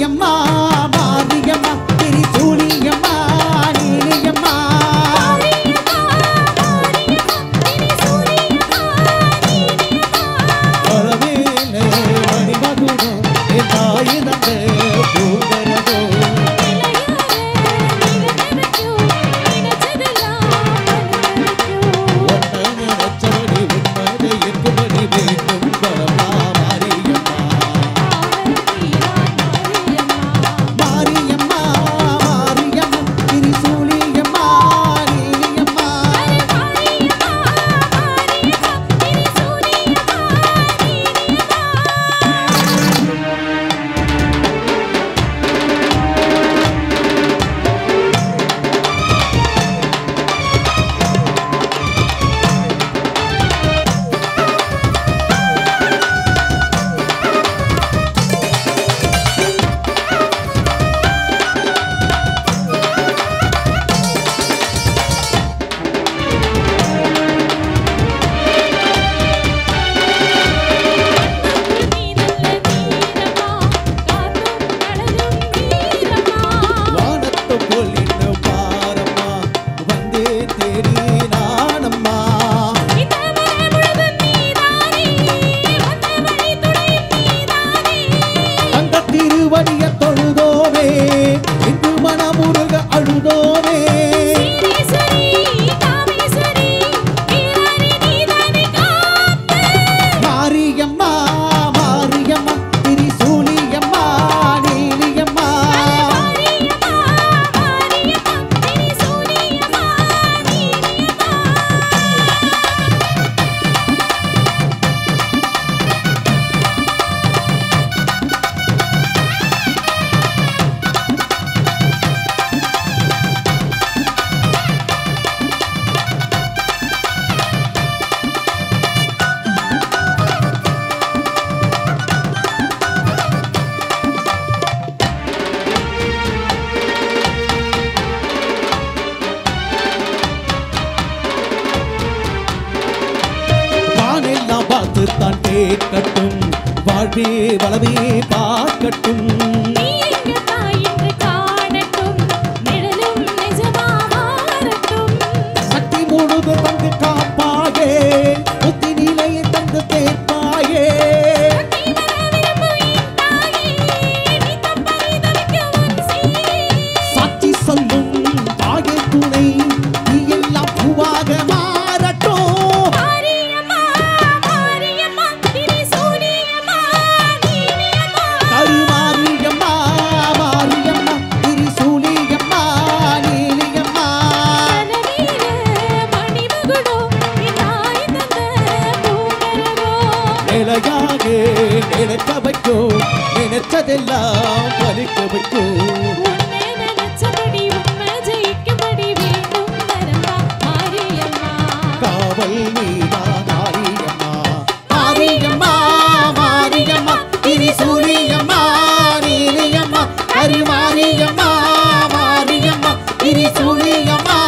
மாரியம்மா மாரியம்மா திரிசூலியம்மா நீலியம்மா பரமேலே மணிமகுடம் என் தாய் தந்த பூங்கரதோ ஒன்ன நினைச்சபடி உண்மதை இருக்கும்படி வேண்டும் பரமா மாரியம்மா மாரியம்மா மாரியம்மா திரிசூலியம்மா நீலியம்மா வானத்தை போல் இன்னும் பாரம்மா வந்தே தேடி நானம்மா அந்த திருவடிய தொழுதோமே இந்து மனமுருக அழுதோமே மாரியம்மா மாரியம்மா திரிசூலியம்மா நீலியம்மா வானெல்லாம் பார்த்து தான் கேட்கட்டும் வாழ்வே வளவே பார்க்கட்டும் சக்தி முழுது தந்து காப்பாயே புத்தி நிலையை தந்து தேர்ப்பாயே சாட்சி சொல்லும் தாயே துணை நீ எல்லாம் பூவாக மாறட்டும் கருமாரியம்மா மாரியம்மா திரிசூலியம்மா நீலியம்மா நிலையாக நினைக்க வைக்கும் நினைச்சதெல்லாம் பலிக்க வைக்கும் காவல் நீதா மாரியம்மா மாரியம்மா மாரியம்மா திரிசூலியம்மா நீலியம்மா கருமாரியம்மா மாரியம்மா திரிசூலியம்மா